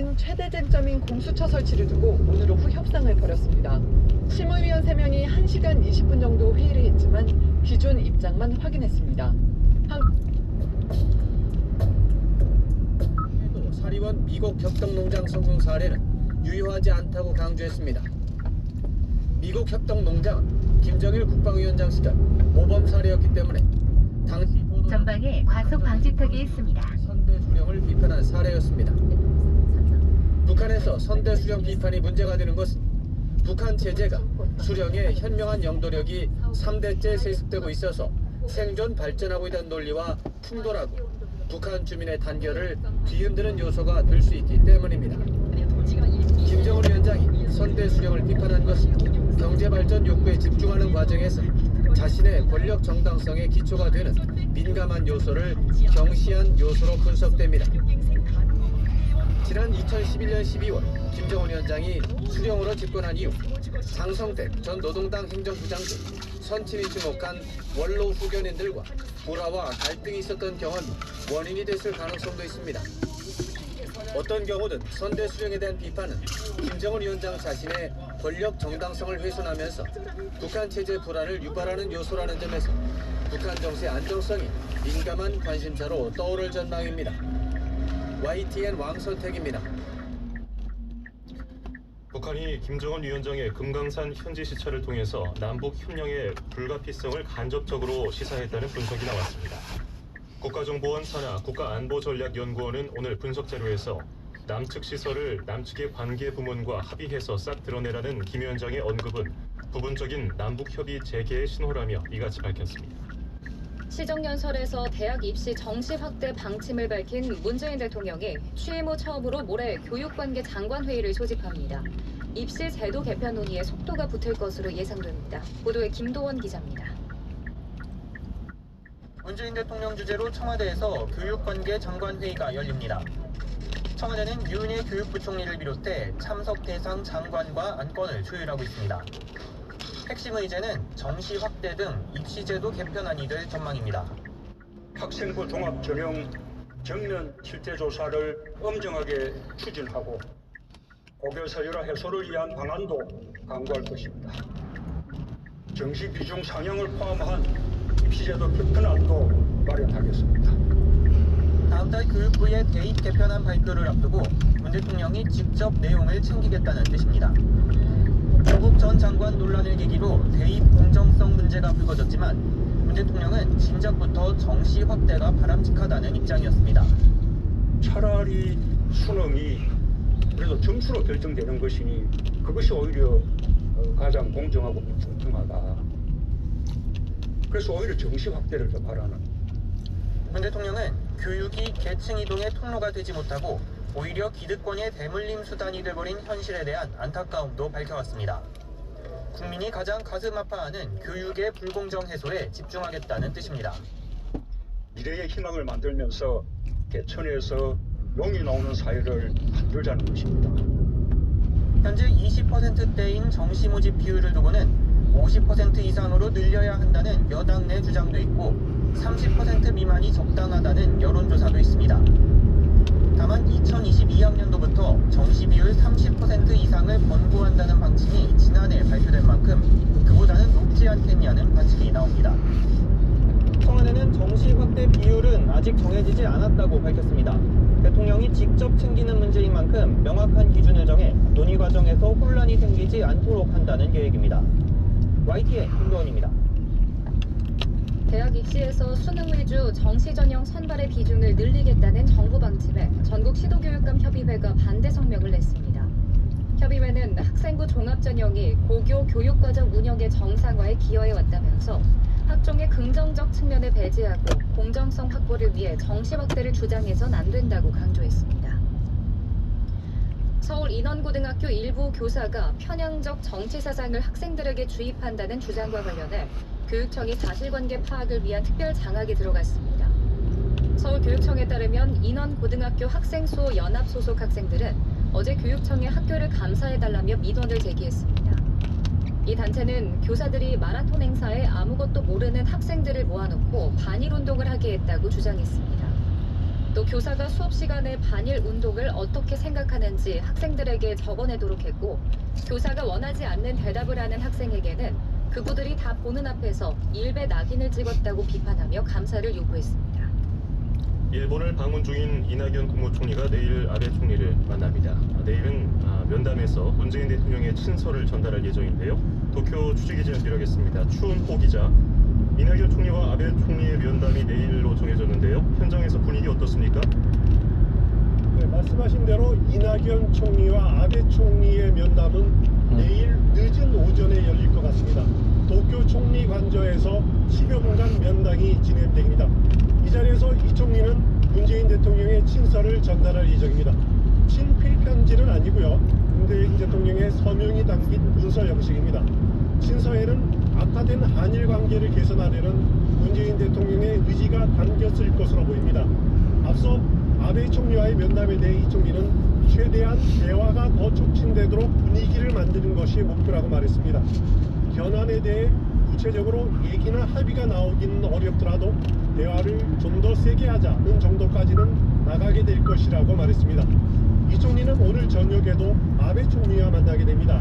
교육부는 최대 쟁점인 공수처 설치를 두고 오늘 오후 협상을 벌였습니다. 실무위원 3명이 1시간 20분 정도 회의를 했지만 기존 입장만 확인했습니다. 사리원 미국 협동농장 성공 사례는 유효하지 않다고 강조했습니다. 미국 협동농장은 김정일 국방위원장 시절 모범 사례였기 때문에 당시 전방에 과속 방지턱이 있습니다. 선대 수령을 비판한 사례였습니다. 북한에서 선대 수령 비판이 문제가 되는 것은 북한 체제가 수령의 현명한 영도력이 3대째 세습되고 있어서 생존 발전하고 있다는 논리와 충돌하고 북한 주민의 단결을 뒤흔드는 요소가 될 수 있기 때문입니다. 김정은 위원장이 선대 수령을 비판한 것은 경제발전 욕구에 집중하는 과정에서 자신의 권력 정당성의 기초가 되는 민감한 요소를 경시한 요소로 분석됩니다. 지난 2011년 12월 김정은 위원장이 수령으로 집권한 이후 장성택 전 노동당 행정부장 등 선친이 주목한 원로 후견인들과 불화와 갈등이 있었던 경험이 원인이 됐을 가능성도 있습니다. 어떤 경우든 선대 수령에 대한 비판은 김정은 위원장 자신의 권력 정당성을 훼손하면서 북한 체제 불안을 유발하는 요소라는 점에서 북한 정세 안정성이 민감한 관심사로 떠오를 전망입니다. YTN 왕선택입니다. 북한이 김정은 위원장의 금강산 현지 시찰을 통해서 남북 협력의 불가피성을 간접적으로 시사했다는 분석이 나왔습니다. 국가정보원 산하 국가안보전략연구원은 오늘 분석 자료에서 남측 시설을 남측의 관계 부문과 합의해서 싹 드러내라는 김 위원장의 언급은 부분적인 남북 협의 재개의 신호라며 이같이 밝혔습니다. 시정연설에서 대학 입시 정시 확대 방침을 밝힌 문재인 대통령이 취임 후 처음으로 모레 교육관계 장관회의를 소집합니다. 입시 제도 개편 논의에 속도가 붙을 것으로 예상됩니다. 보도에 김도원 기자입니다. 문재인 대통령 주재로 청와대에서 교육관계 장관회의가 열립니다. 청와대는 유은혜 교육부총리를 비롯해 참석 대상 장관과 안건을 조율하고 있습니다. 핵심 의제는 정시 확대 등 입시제도 개편안이 될 전망입니다. 학생부 종합 전형 정면 실태 조사를 엄정하게 추진하고 고교 서열화 해소를 위한 방안도 강구할 것입니다. 정시 비중 상향을 포함한 입시제도 개편안도 마련하겠습니다. 다음 달 교육부의 대입 개편안 발표를 앞두고 문 대통령이 직접 내용을 챙기겠다는 뜻입니다. 조국 전 장관 논란을 계기로 대입 공정성 문제가 불거졌지만 문 대통령은 진작부터 정시 확대가 바람직하다는 입장이었습니다. 차라리 수능이 그래도 점수로 결정되는 것이니 그것이 오히려 가장 공정하고 공평하다. 그래서 오히려 정시 확대를 더 바라는. 문 대통령은 교육이 계층 이동의 통로가 되지 못하고 오히려 기득권의 대물림 수단이 돼버린 현실에 대한 안타까움도 밝혀왔습니다. 국민이 가장 가슴 아파하는 교육의 불공정 해소에 집중하겠다는 뜻입니다. 미래의 희망을 만들면서 개천에서 용이 나오는 사회를 만들자는 것입니다. 현재 20%대인 정시 모집 비율을 두고는 50% 이상으로 늘려야 한다는 여당 내 주장도 있고 30% 미만이 적당하다는 여론조사도 있습니다. 다만 2022학년도부터 정시 비율 30% 이상을 권고한다는 방침이 지난해 발표된 만큼 그보다는 높지 않겠냐는 관측이 나옵니다. 청와대는 정시 확대 비율은 아직 정해지지 않았다고 밝혔습니다. 대통령이 직접 챙기는 문제인 만큼 명확한 기준을 정해 논의 과정에서 혼란이 생기지 않도록 한다는 계획입니다. YTN 김도원입니다. 대학 입시에서 수능 위주 정시 전형 선발의 비중을 늘리겠다는 정부 방침에 전국 시도교육감 협의회가 반대 성명을 냈습니다. 협의회는 학생부 종합 전형이 고교 교육과정 운영의 정상화에 기여해 왔다면서 학종의 긍정적 측면을 배제하고 공정성 확보를 위해 정시 확대를 주장해선 안 된다고 강조했습니다. 서울 인원고등학교 일부 교사가 편향적 정치 사상을 학생들에게 주입한다는 주장과 관련해 교육청이 사실관계 파악을 위한 특별 장학에 들어갔습니다. 서울교육청에 따르면 인원고등학교 학생수호 연합 소속 학생들은 어제 교육청에 학교를 감사해달라며 민원을 제기했습니다. 이 단체는 교사들이 마라톤 행사에 아무것도 모르는 학생들을 모아놓고 반일운동을 하게 했다고 주장했습니다. 또 교사가 수업 시간에 반일 운동을 어떻게 생각하는지 학생들에게 적어내도록 했고, 교사가 원하지 않는 대답을 하는 학생에게는 그부들이 다 보는 앞에서 일베 낙인을 찍었다고 비판하며 감사를 요구했습니다. 일본을 방문 중인 이낙연 국무총리가 내일 아베 총리를 만납니다. 내일은 면담에서 문재인 대통령의 친서를 전달할 예정인데요. 도쿄 취재기자 연결하겠습니다. 추은호 기자. 이낙연 총리와 아베 총리의 면담이 내일로 정해졌는데요. 현장에서 분위기 어떻습니까? 네, 말씀하신 대로 이낙연 총리와 아베 총리의 면담은 내일 늦은 오전에 열릴 것 같습니다. 도쿄 총리 관저에서 10여 분간 면담이 진행됩니다. 이 자리에서 이 총리는 문재인 대통령의 친서를 전달할 예정입니다. 친필 편지는 아니고요. 문재인 대통령의 서명이 담긴 문서 형식입니다. 친서에는 악화된 한일 관계를 개선하려는 문재인 대통령의 의지가 담겼을 것으로 보입니다. 앞서 아베 총리와의 면담에 대해 이 총리는 최대한 대화가 더 촉진되도록 분위기를 만드는 것이 목표라고 말했습니다. 현안에 대해 구체적으로 얘기나 합의가 나오기는 어렵더라도 대화를 좀 더 세게 하자는 정도까지는 나가게 될 것이라고 말했습니다. 이 총리는 오늘 저녁에도 아베 총리와 만나게 됩니다.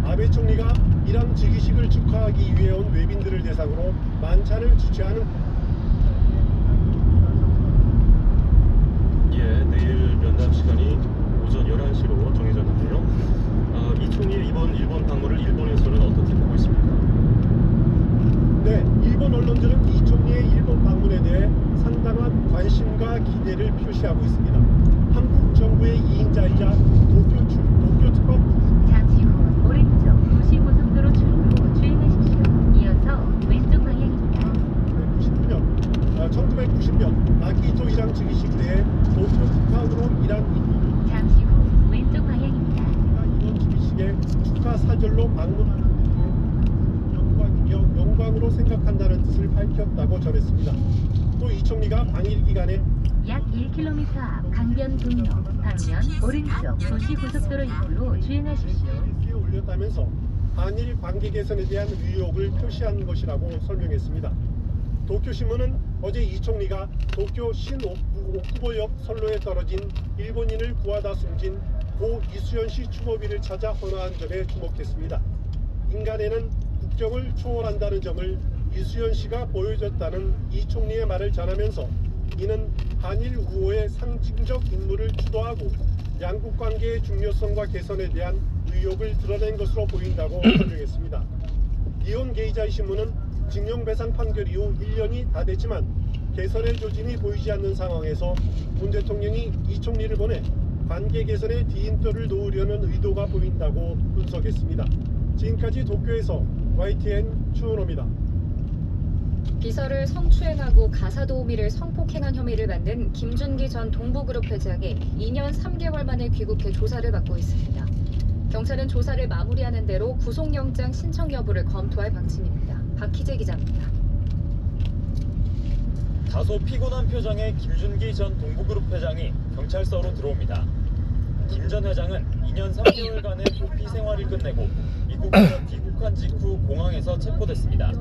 아베 총리가 일왕 즉위식을 축하하기 위해 온 외빈들을 대상으로 만찬을 주최하는 내일 면담 시간이 오전 11시로 정해졌는데요. 이 총리의 이번 일본 방문을 일본에서는 어떻게 보고 있습니까? 네, 일본 언론들은 이 총리의 일본 방문에 대해 상당한 관심과 기대를 표시하고 있습니다. 한국 정부의 2인자이자 도쿄특법 잠시 후 오른쪽 도시고속도로 출구로 주행하십시오. 이어서 왼쪽 방향입니다. 1990년 아키히토 일왕 즉위식 때에 도쿄 북한으로 일한 잠시 후 왼쪽 방향입니다. 이번 즉위식에 축하 사절로 방문하는 영광으로 생각한다는 뜻을 밝혔다고 전했습니다. 또 이 총리가 방일 기간에 약 1km 앞 강변북로 방면 오른쪽 도시고속도로 입구로 주행하십시오. 에 올렸다면서 한일 관계 개선에 대한 의욕을 표시한 것이라고 설명했습니다. 도쿄신문은 어제 이 총리가 도쿄 신오쿠보역 선로에 떨어진 일본인을 구하다 숨진 고 이수연 씨 추모비를 찾아 헌화한 점에 주목했습니다. 인간에는 국경을 초월한다는 점을 이수연 씨가 보여줬다는 이 총리의 말을 전하면서 이는 한일 우호의 상징적 임무를 주도하고 양국 관계의 중요성과 개선에 대한 의욕을 드러낸 것으로 보인다고 설명했습니다. 이혼 게이자이 신문은 징용배상 판결 이후 1년이 다 됐지만 개선의 조짐이 보이지 않는 상황에서 문 대통령이 이 총리를 보내 관계 개선에 디딤돌을 놓으려는 의도가 보인다고 분석했습니다. 지금까지 도쿄에서 YTN 추은호입니다. 비서를 성추행하고 가사도우미를 성폭행한 혐의를 받는 김준기 전 동부그룹 회장이 2년 3개월 만에 귀국해 조사를 받고 있습니다. 경찰은 조사를 마무리하는 대로 구속영장 신청 여부를 검토할 방침입니다. 박희재 기자입니다. 다소 피곤한 표정의 김준기 전 동부그룹 회장이 경찰서로 들어옵니다. 김 전 회장은 2년 3개월간의 도피 생활을 끝내고 미국에서 귀국한 직후 공항에서 체포됐습니다.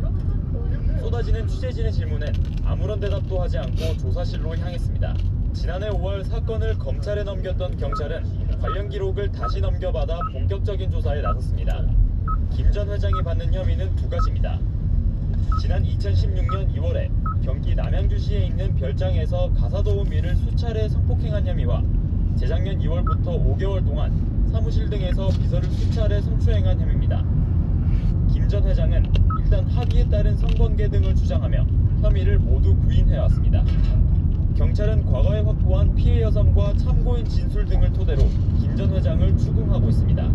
쏟아지는 취재진의 질문엔 아무런 대답도 하지 않고 조사실로 향했습니다. 지난해 5월 사건을 검찰에 넘겼던 경찰은 관련 기록을 다시 넘겨받아 본격적인 조사에 나섰습니다. 김 전 회장이 받는 혐의는 두 가지입니다. 지난 2016년 2월에 경기 남양주시에 있는 별장에서 가사도우미를 수차례 성폭행한 혐의와 재작년 2월부터 5개월 동안 사무실 등에서 비서를 수차례 성추행한 혐의입니다. 김 전 회장은 일단 합의에 따른 성관계 등을 주장하며 혐의를 모두 부인해왔습니다. 경찰은 과거에 확보한 피해 여성과 참고인 진술 등을 토대로 김 전 회장을 추궁하고 있습니다.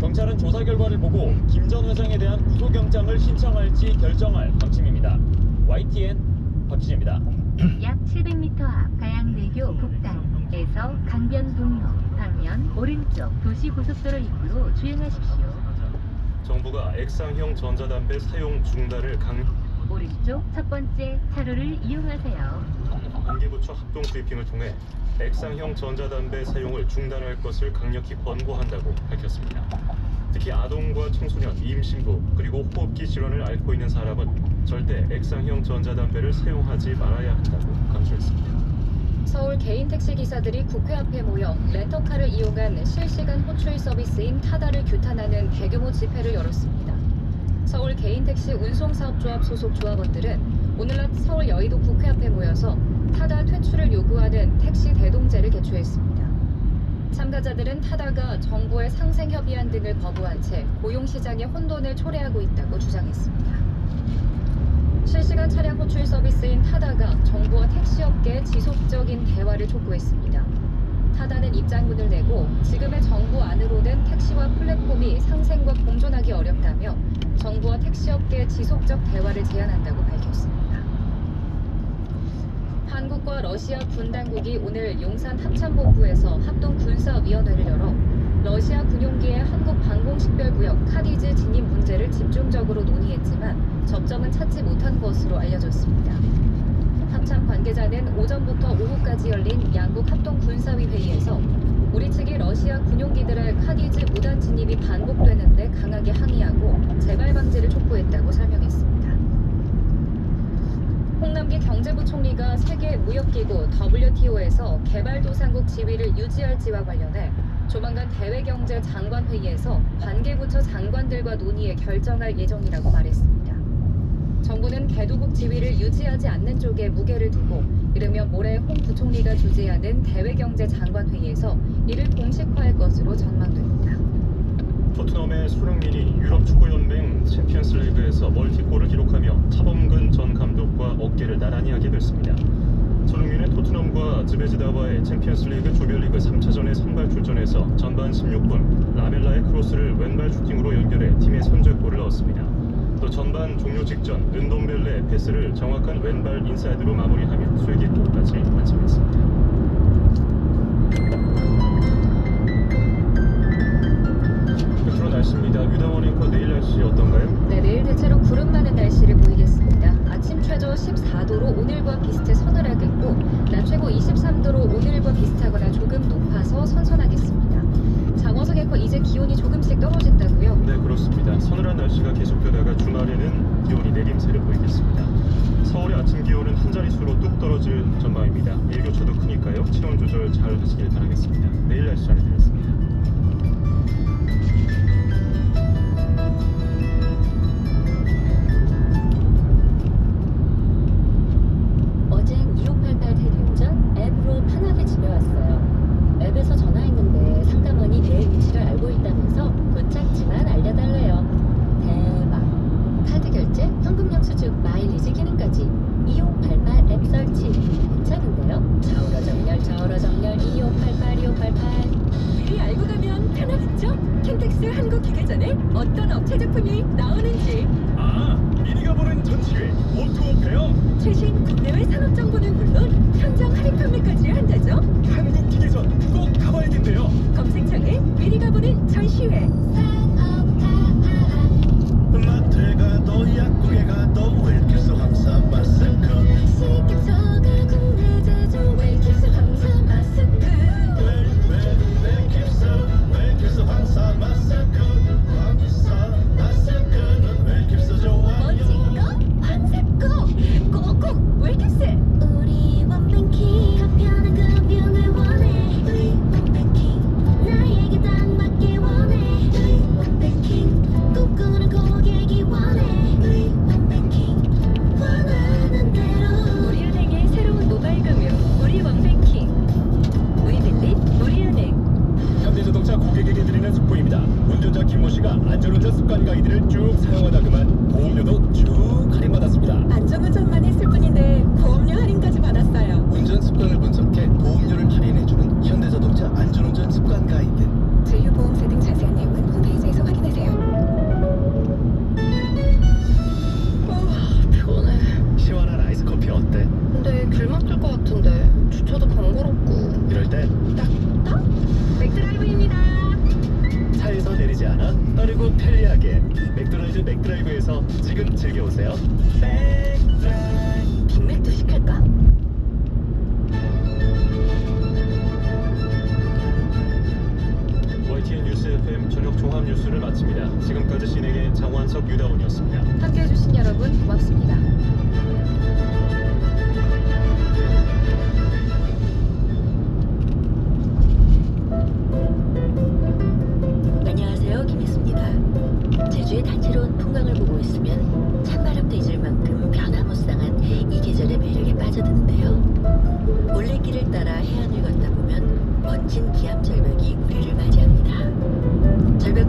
경찰은 조사 결과를 보고 김 전 회장에 대한 구속영장을 신청할지 결정할 방침입니다. YTN 박희재입니다. 약 700m 앞 가양대교 북단에서 강변북로 방면 오른쪽 도시고속도로 입구로 주행하십시오. 정부가 액상형 전자담배 사용 중단을 오른쪽 첫 번째 차로를 이용하세요. 관계부처 합동 브리핑을 통해 액상형 전자담배 사용을 중단할 것을 강력히 권고한다고 밝혔습니다. 특히 아동과 청소년, 임신부, 그리고 호흡기 질환을 앓고 있는 사람은 절대 액상형 전자담배를 사용하지 말아야 한다고 강조했습니다. 서울 개인 택시 기사들이 국회 앞에 모여 렌터카를 이용한 실시간 호출 서비스인 타다를 규탄하는 대규모 집회를 열었습니다. 서울 개인 택시 운송사업조합 소속 조합원들은 오늘 낮 서울 여의도 국회 앞에 모여서 타다 퇴출을 요구하는 택시 대동제를 개최했습니다. 참가자들은 타다가 정부의 상생 협의안 등을 거부한 채 고용시장의 혼돈을 초래하고 있다고 주장했습니다. 실시간 차량 호출 서비스인 타다가 정부와 택시업계의 지속적인 대화를 촉구했습니다. 타다는 입장문을 내고 지금의 정부 안으로는 택시와 플랫폼이 상생과 공존하기 어렵다며 정부와 택시업계의 지속적 대화를 제안한다고 밝혔습니다. 한국과 러시아 군 당국이 오늘 용산 합참본부에서 합동군사위원회를 열어 러시아 군용기의 한국 방공식별구역 카디즈 진입 문제를 집중적으로 논의했지만 접점은 찾지 못한 것으로 알려졌습니다. 합참 관계자는 오전부터 오후까지 열린 양국 합동군사위 회의에서 우리 측이 러시아 군용기들의 카디즈 무단 진입이 반복되는데 강하게 항의하고 재발 방지를 촉구했다고 설명했습니다. 홍남기 경제부총리가 세계무역기구 WTO에서 개발도상국 지위를 유지할지와 관련해 조만간 대외경제장관회의에서 관계부처 장관들과 논의해 결정할 예정이라고 말했습니다. 정부는 개도국 지위를 유지하지 않는 쪽에 무게를 두고 이르면 모레 홍 부총리가 주재하는 대외경제장관회의에서 이를 공식화할 것으로 전망됩니다. 토트넘의 손흥민이 유럽축구연맹 챔피언스리그에서 멀티골을 기록하며 차범근 전 감독과 어깨를 나란히 하게 됐습니다. 손흥민은 토트넘과 즈베즈다와의 챔피언스리그 조별리그 3차전에 선발 출전해서 전반 16분 라멜라의 크로스를 왼발 슈팅으로 연결해 팀의 선제골을 넣었습니다. 또 전반 종료 직전 은돔벨레의 패스를 정확한 왼발 인사이드로 마무리하며 쐐기골까지 완성했습니다. 끝으로 날씨입니다. 유다원 앵커 내일 날씨 어떤가요? 네, 내일 대체로 구름 많은 날씨를 보이겠습니다. 아침 최저 14도로 오늘과 비슷해 서늘하겠고 낮 최고 23도로 오늘과 비슷하거나 조금 높아서 선선하겠습니다. 장원석 앵커 이제 기온이 조금씩 떨어진다고요? 네, 그렇습니다. 서늘한 날씨가 계속되다가 주말에는 기온이 내림세를 보이겠습니다. 서울의 아침 기온은 한 자릿수로 뚝 떨어질 전망입니다. 일교차도 크니까요. 체온 조절 잘 하시길 바라겠습니다. 내일 날씨 전해드리겠습니다. 어젠 2588 대리운전 앱으로 편하게 집에 왔어요. 앱에서 전화했는데 상담원이 내 위치를 알고 있다면서 도착지만 알려달래요. 대박. 카드 결제, 현금 영수증, 마일리지 기능까지 2588 앱 설치. 괜찮은데요? 좌우로 정렬 2588 미리 알고 가면 편하겠죠? 킨텍스 한국기계전에 어떤 업체 제품이 나오는지. 아, 미리가 보는 전시회 오토페어. 최신 국내외 산업 정보는 물론 현장 할인 판매까지 한다죠. 한국기계전 그거 가봐야겠네요. 검색창에 미리가 보는 전시회. 마트에 가도 약국에 가도 웰키스 항상 마스크 시계처가 국내 제조 웰키스 항상 마스크. 웰키스 항상 마스크 마스크는 웰키스 좋아요. 멋진 거, 황색 거, 꼭꼭 웰키스. 우리 원뱅킹 간편한 금융을 원해. 우리 원뱅킹 나에게 딱 맞게 원해. 우리 원뱅킹 꿈꾸는 고객이 원해. 우리 원뱅킹 원하는 대로. 우리은행의 새로운 모바일 금융 우리 원뱅킹. 우리빌리 우리은행. 현대자동차 고객에게 드리는 속보입니다. 운전자 김모 씨가 안전운전 습관 가이드를 쭉 사용하다 그만 보험료도 쭉 할인받았습니다. 안전운전만 했을 뿐인데 보험료 할인까지 받았어요. 운전 습관을 분석해 보험료를 할인해주는 현대자동차 안전운전 습관 가이드. 주유보험세 등 자세한 내용은 홈페이지에서 확인하세요. 피곤해. 시원한 아이스 커피 어때? 근데 길 막힐 것 같은데 주차도 번거롭고. 이럴 땐 딱? 맥드라이브입니다. 차에서 내리지 않아 빠르고 편리하게 맥드라이브에서 지금 즐겨오세요. 맥드라이브. 빅맥도 시킬까? YTN 뉴스 FM 저녁 종합 뉴스를 마칩니다. 지금까지 진행의 장완석, 유다원이었습니다. 함께해 주신 여러분 고맙습니다.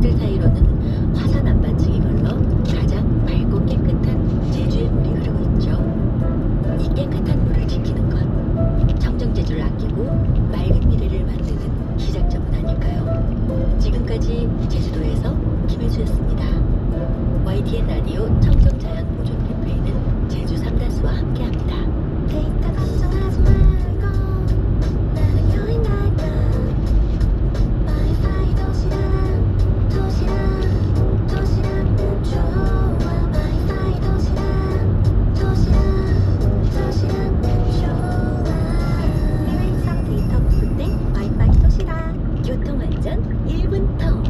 지역들 사이로는 화산 안반층이 걸러 가장 맑고 깨끗한 제주의 물이 흐르고 있죠. 이 깨끗한 물을 지키는 것, 청정제주를 아끼고 맑은 미래를 만드는 시작점은 아닐까요? 지금까지 제주도에서 김혜수였습니다. YTN 라디오 청정자연 보존 캠페인은 제주 삼다수와 함께합니다. 데이터 걱정하지 말고 나는 여행 갈까. 와이파이 도시락 도시락은 좋아. 와이파이 도시락은 좋아. 해외에서 데이터 고플 때 와이파이 도시락. 교통안전 1분 턱.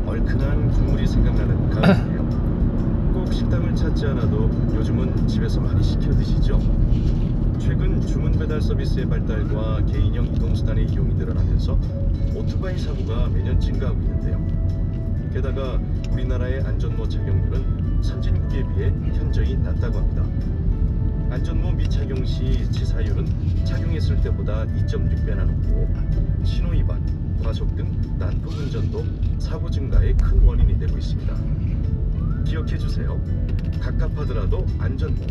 얼큰한 국물이 생각나는 가을이에요. 꼭 식당을 찾지 않아도 요즘은 집에서 많이 시켜 드시죠? 최근 주문 배달 서비스의 발달과 개인형 이동수단의 이용이 늘어나면서 오토바이 사고가 매년 증가하고 있는데요. 게다가 우리나라의 안전모 착용률은 선진국에 비해 현저히 낮다고 합니다. 안전모 미착용 시 치사율은 착용했을 때보다 2.6배나 높고 신호위반, 과속 등 난폭 운전도 사고 증가의 큰 원인이 되고 있습니다. 기억해주세요. 갑갑하더라도 안전모,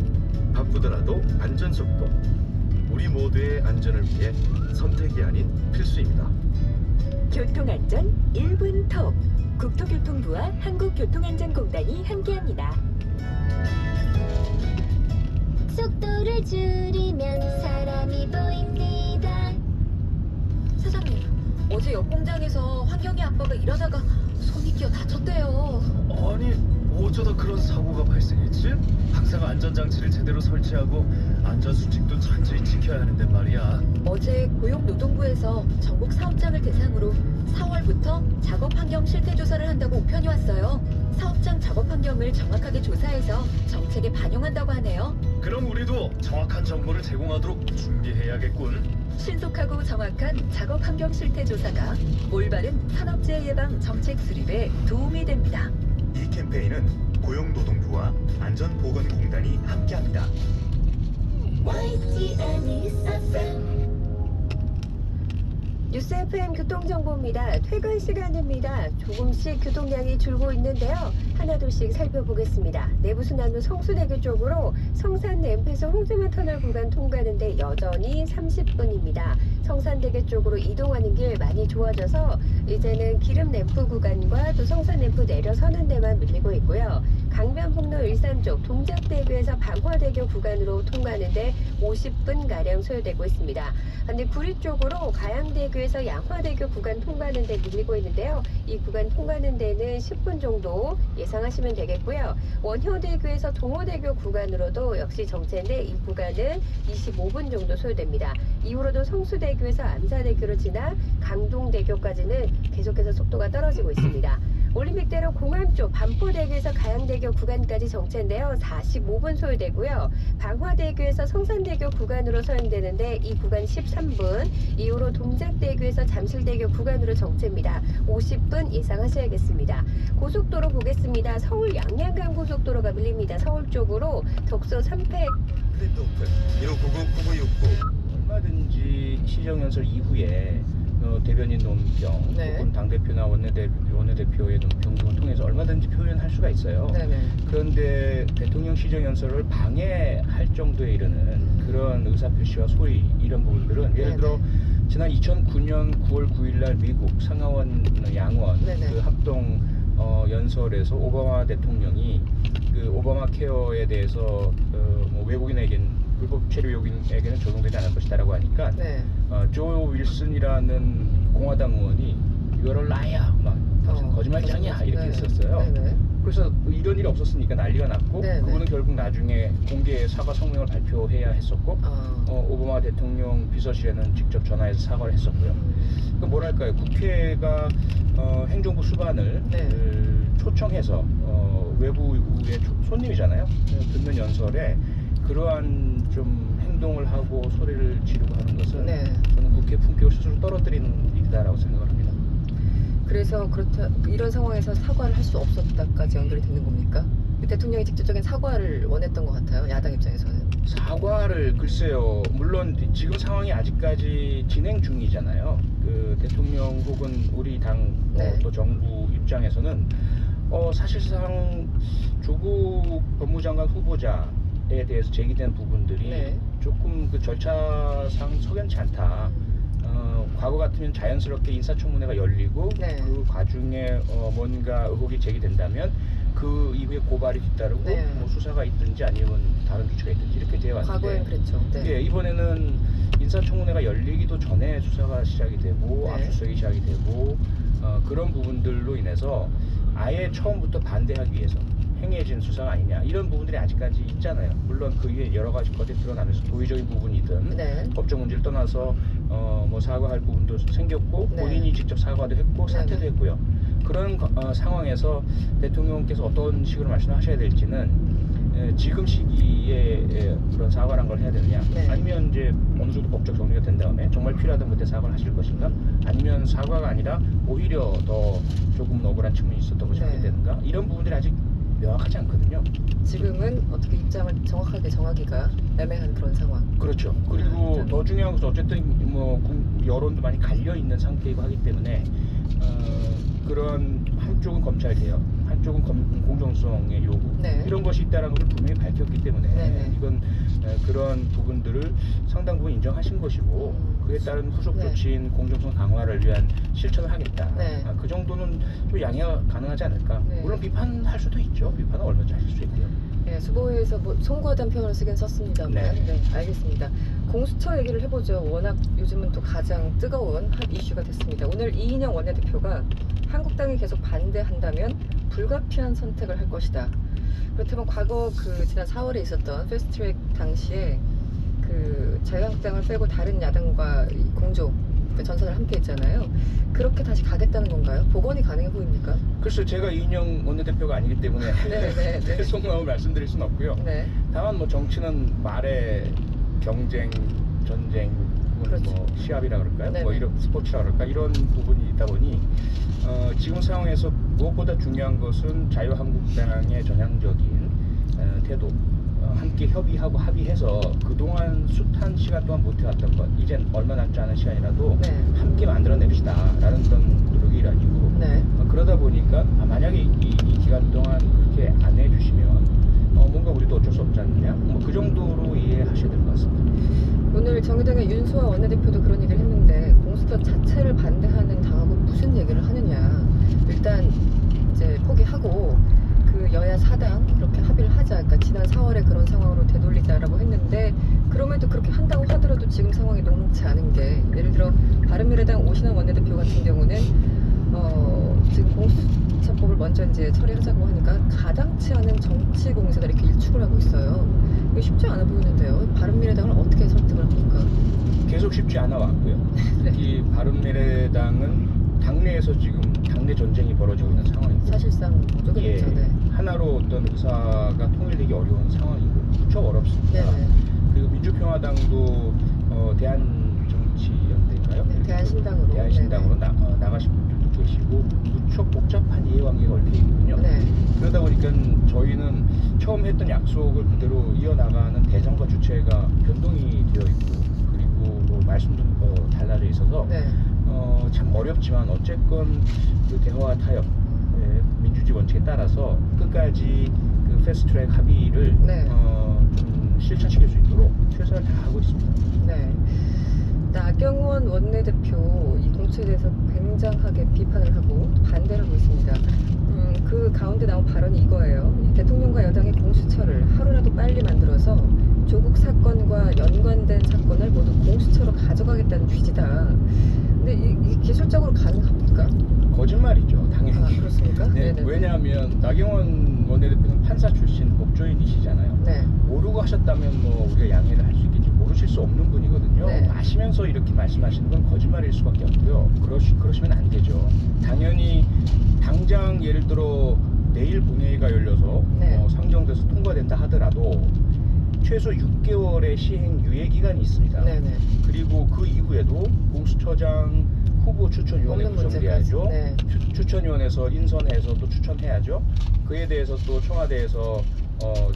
바쁘더라도 안전속도. 우리 모두의 안전을 위해 선택이 아닌 필수입니다. 교통안전 1분 톱. 국토교통부와 한국교통안전공단이 함께합니다. 속도를 줄이면 사람이 보입니다. 사장님, 어제 옆 공장에서 환경이 아빠가 일하다가 손이 끼어 다쳤대요. 아니, 어쩌다 그런 사고가 발생했지? 항상 안전장치를 제대로 설치하고 안전수칙도 철저히 지켜야 하는데 말이야. 어제 고용노동부에서 전국 사업장을 대상으로 4월부터 작업 환경 실태 조사를 한다고 우편이 왔어요. 사업장 작업 환경을 정확하게 조사해서 정책에 반영한다고 하네요. 그럼 우리도 정확한 정보를 제공하도록 준비해야겠군. 신속하고 정확한 작업 환경 실태 조사가 올바른 산업재해 예방 정책 수립에 도움이 됩니다. 이 캠페인은 고용노동부와 안전보건공단이 함께합니다. 뉴스 FM 교통정보입니다. 퇴근 시간입니다. 조금씩 교통량이 줄고 있는데요. 하나둘씩 살펴보겠습니다. 내부순환로 성수대교 쪽으로 성산 램프에서 홍지만 터널 구간 통과하는데 여전히 30분입니다. 성산대교 쪽으로 이동하는 길 많이 좋아져서 이제는 기름 램프 구간과 또 성산 램프 내려서는 데만 밀리고 있고요. 강변북로 일산 쪽 동작대교에서 방화대교 구간으로 통과하는데 50분가량 소요되고 있습니다. 반대 구리 쪽으로 가양대교에서 양화대교 구간 통과하는 데 밀리고 있는데요. 이 구간 통과하는 데는 10분 정도 예상하시면 되겠고요. 원효대교에서 동호대교 구간으로도 역시 정체인데 이 구간은 25분 정도 소요됩니다. 이후로도 성수대교에서 암사대교를 지나 강동대교까지는 계속해서 속도가 떨어지고 있습니다. 올림픽대로 공항 쪽 반포대교에서 가양대교 구간까지 정체인데요. 45분 소요되고요. 방화대교에서 성산대교 구간으로 서행되는데 이 구간 13분, 이후로 동작대교에서 잠실대교 구간으로 정체입니다. 50분 예상하셔야겠습니다. 고속도로 보겠습니다. 서울 양양간 고속도로가 밀립니다. 서울 쪽으로 덕소 3패 플랜드 오픈 1599-9969. 얼마든지 시정연설 이후에 대변인 논평, 네. 혹은 당대표나 원내대표의 논평 등을 통해서 얼마든지 표현할 수가 있어요. 네네. 그런데 대통령 시정연설을 방해할 정도에 이르는 그런 의사표시와 소위 이런 부분들은 예를 들어 지난 2009년 9월 9일날 미국 상하원 양원 네네. 그 합동 연설에서 오바마 대통령이 그 오바마 케어에 대해서 뭐 외국인에겐 불법 체류 외국인에게는 적용되지 않을 것이다라고 하니까 네. 조 윌슨이라는 공화당 의원이 You're a liar, 막 거짓말장이야 이렇게 했었어요. 네네. 그래서 이런 일이 없었으니까 난리가 났고 네네. 그분은 결국 나중에 공개 사과 성명을 발표해야 했었고 오바마 대통령 비서실에는 직접 전화해서 사과를 했었고요. 그 뭐랄까요, 국회가 행정부 수반을 초청해서 외부의 손님이잖아요. 듣는 연설에 그러한 좀 행동을 하고 소리를 지르고 하는 것은 저는 국회 품격을 스스로 떨어뜨리는 일이다라고 생각을 합니다. 그래서 그렇다 이런 상황에서 사과를 할 수 없었다까지 연결이 되는 겁니까? 대통령이 직접적인 사과를 원했던 것 같아요. 야당 입장에서는. 사과를 글쎄요. 물론 지금 상황이 아직까지 진행 중이잖아요. 그 대통령 혹은 우리 당 네. 또 정부 입장에서는 사실상 조국 법무장관 후보자에 대해서 제기된 부분들이 네. 조금 그 절차상 석연치 않다. 과거 같으면 자연스럽게 인사청문회가 열리고 네. 그 과중에 뭔가 의혹이 제기된다면 그 이후에 고발이 뒤따르고 네. 뭐 수사가 있든지 아니면 다른 조치가 있든지 이렇게 되어 왔는데 과거엔 그랬죠. 네. 예, 이번에는 인사청문회가 열리기도 전에 수사가 시작이 되고 네. 압수수색이 시작이 되고 그런 부분들로 인해서 아예 처음부터 반대하기 위해서 행해진 수사가 아니냐 이런 부분들이 아직까지 있잖아요. 물론 그 위에 여러 가지 것들이 드러나면서 도의적인 부분이든 네. 법적 문제를 떠나서 뭐 사과할 부분도 생겼고 네. 본인이 직접 사과도 했고 사퇴도 네네. 했고요. 그런 상황에서 대통령께서 어떤 식으로 말씀하셔야 될지는 지금 시기에 그런 사과란 걸 해야 되느냐 네. 아니면 이제 어느 정도 법적 정리가 된 다음에 정말 필요하다면 그때 사과를 하실 것인가 아니면 사과가 아니라 오히려 더 조금 억울한 측면이 있었던 것이 하게 네. 되는가 이런 부분들이 아직 명확하지 않거든요. 지금은 어떻게 입장을 정확하게 정하기가 애매한 그런 상황. 그렇죠. 그리고 더 중요한 것은 어쨌든 뭐 여론도 많이 갈려 있는 상태이고 하기 때문에 그런 한쪽은 검찰 개혁, 한쪽은 공정성의 요구 네. 이런 것이 있다는 것을 분명히 밝혔기 때문에 네네. 이건 그런 부분들을 상당 부분 인정하신 것이고 그에 따른 후속 네. 조치인 공정성 강화를 위한 실천을 하겠다. 네. 그 정도는 좀 양해가 가능하지 않을까. 네. 물론 비판할 수도 있죠. 비판은 얼마든지 하실 수 있고요. 네, 수보회에서 뭐 송구하다는 표현을 쓰긴 썼습니다만, 네. 네, 알겠습니다. 공수처 얘기를 해보죠. 워낙 요즘은 또 가장 뜨거운 핫 이슈가 됐습니다. 오늘 이인영 원내대표가 한국당이 계속 반대한다면 불가피한 선택을 할 것이다. 그렇다면 과거 지난 4월에 있었던 패스트트랙 당시에 자유한국당을 빼고 다른 야당과 공조 전선을 함께 했잖아요. 그렇게 다시 가겠다는 건가요? 복원이 가능해 보입니까? 글쎄 제가 이인영 원내대표가 아니기 때문에 네. 속마음을 말씀드릴 수는 없고요. 네. 다만 뭐 정치는 말의 경쟁, 전쟁, 그렇죠. 뭐 시합이라 그럴까요? 네네. 뭐 이런 스포츠라 그럴까 이런 부분이 있다 보니 지금 상황에서 무엇보다 중요한 것은 자유한국당의 전향적인 태도. 함께 협의하고 합의해서 그동안 숱한 시간 동안 못해왔던 것 이젠 얼마 남지 않은 시간이라도 네. 함께 만들어냅시다 라는 그런 노력이 이루어지고 네. 그러다 보니까 만약에 이 기간 동안 그렇게 안 해주시면 뭔가 우리도 어쩔 수 없지 않느냐 뭐 그 정도로 이해하셔야 될 것 같습니다. 오늘 정의당의 윤수아 원내대표도 그런 얘기를 했는데 공수처 자체를 반대하는 당하고 무슨 얘기를 하느냐. 일단 이제 포기하고 여야 사당 그렇게 합의를 하자. 그러니까 지난 4월에 그런 상황으로 되돌리자라고 했는데 그럼에도 그렇게 한다고 하더라도 지금 상황이 녹록지 않은 게 예를 들어 바른미래당 오신환 원내대표 같은 경우는 지금 공수처법을 먼저 이제 처리하자고 하니까 가당치 않은 정치 공세다 이렇게 일축을 하고 있어요. 이거 쉽지 않아 보이는데요. 바른미래당을 어떻게 설득을 합니까? 계속 쉽지 않아 왔고요. 네. 이 바른미래당은 당내에서 지금 당내 전쟁이 벌어지고 있는 상황이고 사실상 쪼개졌죠. 네. 하나로 어떤 의사가 통일되기 어려운 상황이고 무척 어렵습니다. 네네. 그리고 민주평화당도 대한정치연대인가요? 네, 대한신당으로. 대한신당으로 나가신 분들도 계시고 무척 복잡한 이해관계가 얽혀 있거든요. 네. 그러다 보니까 저희는 처음 했던 약속을 그대로 이어나가는 대상과 주체가 변동이 되어 있고 그리고 뭐 말씀도 달라져 있어서 네. 참 어렵지만 어쨌건 그 대화와 타협 민주주의 원칙에 따라서 끝까지 그 패스트트랙 합의를 네. 좀 실천시킬 수 있도록 최선을 다하고 있습니다. 네. 나경원 원내대표 이 공수처에 대해서 굉장하게 비판을 하고 반대를 하고 있습니다. 그 가운데 나온 발언이 이거예요. 이 대통령과 여당의 공수처를 하루라도 빨리 만들어서 조국 사건과 연관된 사건을 모두 공수처로 가져가겠다는 취지다. 근데 이게 기술적으로 가능합니까? 거짓말이죠, 당연히. 아, 그렇습니까? 네, 네네. 왜냐하면 나경원 원내대표는 판사 출신 법조인이시잖아요. 네. 모르고 하셨다면 뭐 우리가 양해를 할 수 있겠지 모르실 수 없는 분이거든요. 네. 아시면서 이렇게 말씀하시는 건 거짓말일 수밖에 없고요. 그러시면 안 되죠. 당연히 당장 예를 들어 내일 본회의가 열려서 네. 상정돼서 통과된다 하더라도 최소 6개월의 시행 유예 기간이 있습니다. 네네. 그리고 그 이후에도 공수처장 후보 추천위원회 없는 구성돼야죠. 문제까지. 네. 추천위원회에서 인선해서 또 추천해야죠. 그에 대해서 또 청와대에서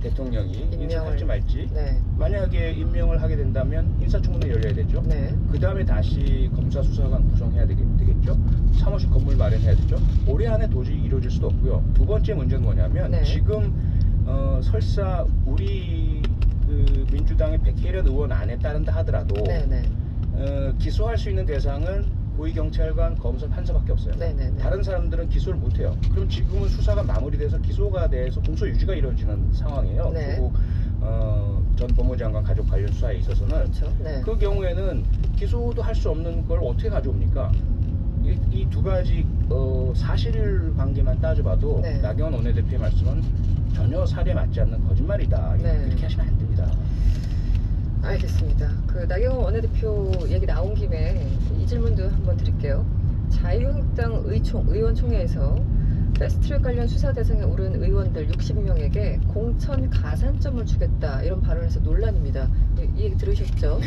대통령이 인선할지 말지. 네. 만약에 임명을 하게 된다면 인사청문회 열려야 되죠. 네. 그 다음에 다시 검사수사관 구성해야 되겠죠. 마련해야 되죠. 올해 안에 도저히 이루어질 수도 없고요. 두 번째 문제는 뭐냐면 네. 지금 설사 우리 그 민주당의 백혜련 의원 안에 따른다 하더라도 네네. 기소할 수 있는 대상은 고위경찰관, 검사, 판사밖에 없어요. 네네네. 다른 사람들은 기소를 못해요. 그럼 지금은 수사가 마무리돼서 기소가 돼서 공소 유지가 이루어지는 상황이에요. 네. 조국 전 법무장관 가족 관련 수사에 있어서는 그렇죠. 네. 그 경우에는 기소도 할 수 없는 걸 어떻게 가져옵니까? 이 두 가지 사실관계만 따져봐도 네. 나경원 원내대표의 말씀은 전혀 사례에 맞지 않는 거짓말이다. 네. 그렇게 하시면 안 됩니다. 알겠습니다. 그 나경원 원내대표 얘기 나온 김에 이 질문도 한번 드릴게요. 자유한국당 의원총회에서 패스트트랙 관련 수사 대상에 오른 의원들 60명에게 공천 가산점을 주겠다 이런 발언에서 논란입니다. 이 얘기 들으셨죠?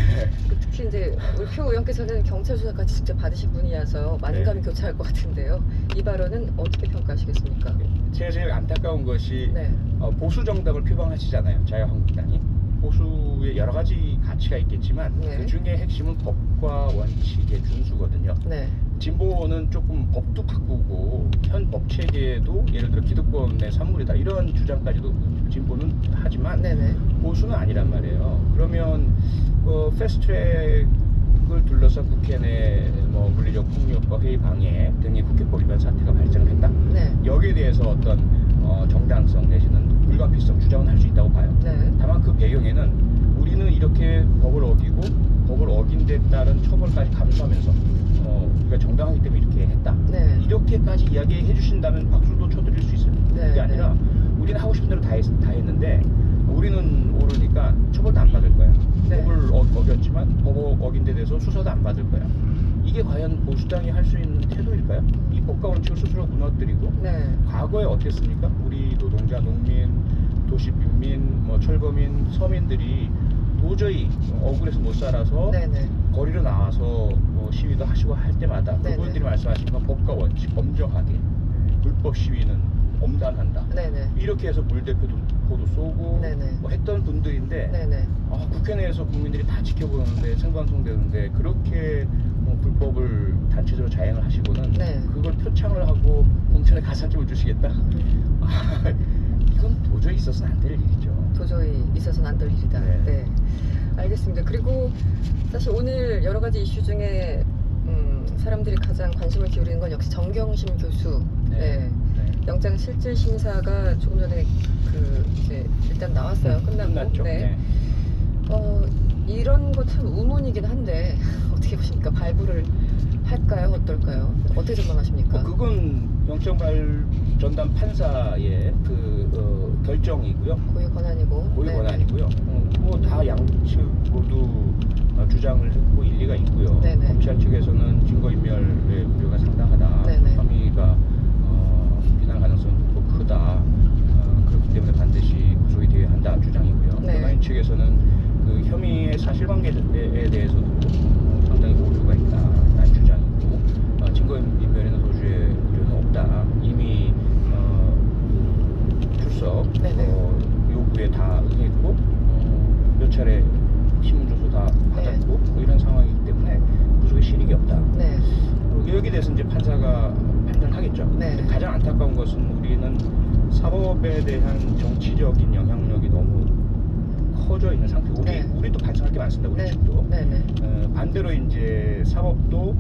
특히 이제 우리 표 의원께서는 경찰 수사까지 직접 받으신 분이라서 만감이 교차할 것 같은데요. 이 발언은 어떻게 평가하시겠습니까? 제일 안타까운 것이 네. 보수 정당을 표방하시잖아요. 자유한국당이. 보수의 여러 가지 가치가 있겠지만 네. 그 중에 핵심은 법과 원칙의 준수거든요. 네. 진보는 조금 법도 바꾸고 현 법 체계도 예를 들어 기득권의 산물이다 이런 주장까지도 진보는 하지만 네네. 보수는 아니란 말이에요. 그러면 패스트트랙을 둘러싼 국회 내 물리적 폭력과 회의 방해 등의 국회법 위반 사태가 발생했다. 네. 여기에 대해서 어떤 정당성 내지는 불가피성 주장은 할 수 있다고 봐요. 네. 다만 그 배경에는 우리는 이렇게 법을 어기고 법을 어긴 데 따른 처벌까지 감수하면서 우리가 정당하기 때문에 이렇게 했다. 네. 이렇게까지 이야기해 주신다면 박수도 쳐드릴 수 있어요. 네, 그게 아니라 우리는 하고 싶은 대로 다 했는데 우리는 모르니까 처벌도 안 받을 거야. 네. 법을 어겼지만 법 어긴 데 대해서 수사도 안 받을 거야. 이게 과연 보수당이 할 수 있는 태도일까요? 이 법과 원칙을 스스로 무너뜨리고 네. 과거에 어땠습니까? 우리 노동자, 농민, 도시민민, 철거민, 서민들이 도저히 억울해서 못 살아서 네네. 거리로 나와서 시위도 하시고 할 때마다 네네. 그분들이 말씀하신 건 법과 원칙 엄정하게 불법 시위는 엄단한다. 네네. 이렇게 해서 물대포도 쏘고 네네. 했던 분들인데 네네. 국회 내에서 국민들이 다 지켜보는데 생방송되는데 그렇게 불법을 단체적으로 자행을 하시고는 네. 그걸 표창을 하고 공천에 가산점을 주시겠다? 이건 도저히 있어서는 안 될 일이죠. 도저히 있어서는 안 될 일이다. 네. 네. 알겠습니다. 그리고 사실 오늘 여러 가지 이슈 중에 사람들이 가장 관심을 기울이는 건 역시 정경심 교수. 네. 영장 실질 심사가 조금 전에 이제 일단 나왔어요. 끝났죠. 네. 이런 거 참 의문이긴 한데 어떻게 보십니까? 발부를 할까요? 어떨까요? 어떻게 전망하십니까? 그건 영장 전담 판사의 결정이고요. 고유 권한이고. 고유 네. 권한이고요. 다 양측 모두 주장을 했고 일리가 있고요. 네네. 검찰 측에서는 증거인멸의 우려가 상당하다. 네네. 혐의가 비난 가능성이 크다. 그렇기 때문에 반드시 구속이 되어야 한다 주장이고요. 네. 변호인 측에서는 그 혐의의 사실관계에 대해서도 상당히 오류가 있다는 주장이고 증거인멸이나 도주의 우려는 없다. 이미 출석 요구에 다 응했고 몇 차례 신문조서 다 받았고 이런 상황이기 때문에 구속의 실익이 없다. 네. 여기에 대해서 이제 판사가 판단하겠죠. 네. 근데 가장 안타까운 것은 우리는 사법에 대한 정치적인 영향력이 너무 커져 있는 상태. 우리도 반성할 게 많습니다. 우리 측도. 반대로 이제 사법도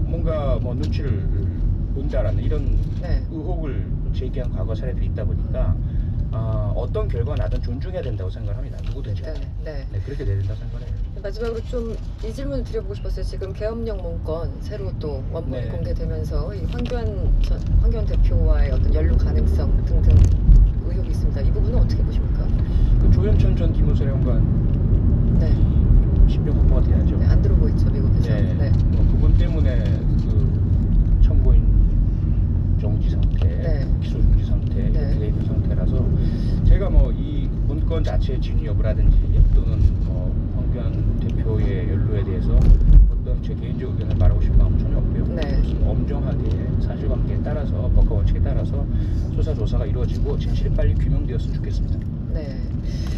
뭔가 눈치를 본다라는 이런 의혹을 제기한 과거 사례들이 있다 보니까 어떤 결과가 나든 존중해야 된다고 생각합니다. 누구든지. 네, 그렇게 돼야 된다고 생각해요. 마지막으로 좀 이 질문을 드려보고 싶었어요. 지금 계엄령 문건 새로 또 원본이 공개되면서 이 황교안 대표와의 어떤 연루 가능성 등등 의혹이 있습니다. 이 부분은 어떻게 보십니까? 조현천 전 기무사령관 신병 확보가 돼야죠. 네, 안 들어오고 있죠, 미국에서. 그분 때문에 참고인 정지 상태, 기소 중지 상태 이렇게 돼 있는 상태라서 제가 이 문건 자체의 진위 여부라든지 또는 황교안 대표의 연루에 대해서 어떤 제 개인적 의견을 말하고 싶은 마음은 전혀 없고요. 엄정하게 사실관계에 따라서 법과 원칙에 따라서 수사 조사가 이루어지고 진실이 빨리 규명되었으면 좋겠습니다. 네.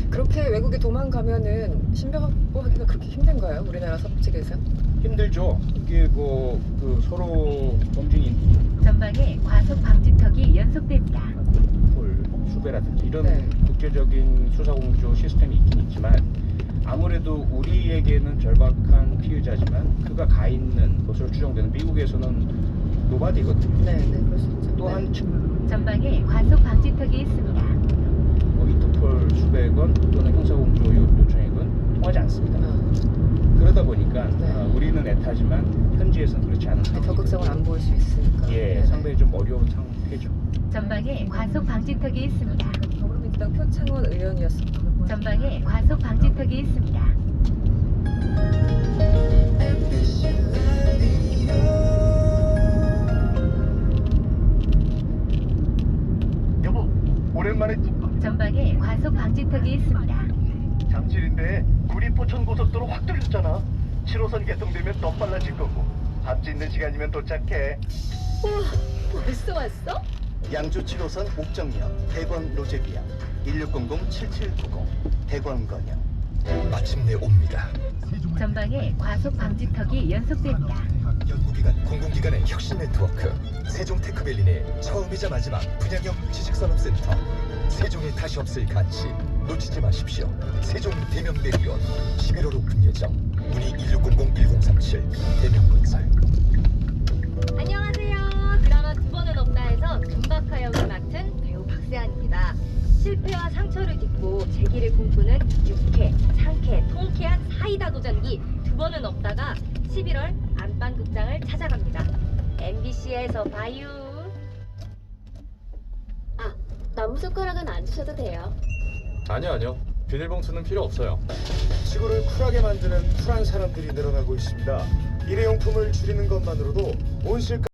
그렇게 외국에 도망가면은 신병 확보하기가 그렇게 힘든가요? 우리나라 사법 측에서? 힘들죠. 이게 그 서로 범죄인 전방에 과속 방지턱이 연속됩니다. 폴 수배라든지 이런 네. 국제적인 수사공조 시스템이 있긴 있지만 아무래도 우리에게는 절박한 피의자지만 그가 가 있는 것으로 추정되는 미국에서는 노바디거든요. 네, 그럴 수 있죠. 또한 전방에 과속 방지턱이 있습니다. 인터폴 수배건 또는 형사공조 요청액은 통하지 않습니다. 그러다 보니까 우리는 애타지만 현지에서는 그렇지 않은 상황. 적극성을 안 보일 수 있으니까. 예, 네네. 상당히 좀 어려운 상태죠. 전방에 과속 방지턱이 있습니다. 더불어민주당 표창원 의원이었습니다. 전방에 과속 방지턱이 있습니다. 여보, 오랜만에 전방에 과속 방지턱이 있습니다. 잠실인데 구리포천 고속도로 확 뚫렸잖아. 7호선 개통되면 더 빨라질 거고 밥 짓는 시간이면 도착해. 우와, 벌써 왔어? 양주 7호선 옥정역 대권 로제비아 1600-7790 대권건영 마침내 옵니다. 전방에 과속 방지턱이 연속됩니다. 연구기관 공공기관의 혁신 네트워크 세종 테크밸리의 처음이자 마지막 분양형 지식산업센터 세종이 다시 없을 가치 놓치지 마십시오. 세종 대명대리원 11월 오픈 예정. 문의 1600-1037 대명건설. 안녕하세요. 드라마 두 번은 없다에서 금박하 역을 맡은 배우 박세안입니다. 실패와 상처를 딛고 재기를 꿈꾸는 유쾌, 상쾌, 통쾌한 사이다 도전기 두 번은 없다가 11월 안방극장을 찾아갑니다. MBC에서 봐요. 아, 나무젓가락은 안 주셔도 돼요. 아니요. 비닐봉투는 필요 없어요. 지구를 쿨하게 만드는 쿨한 사람들이 늘어나고 있습니다. 일회용품을 줄이는 것만으로도 온실가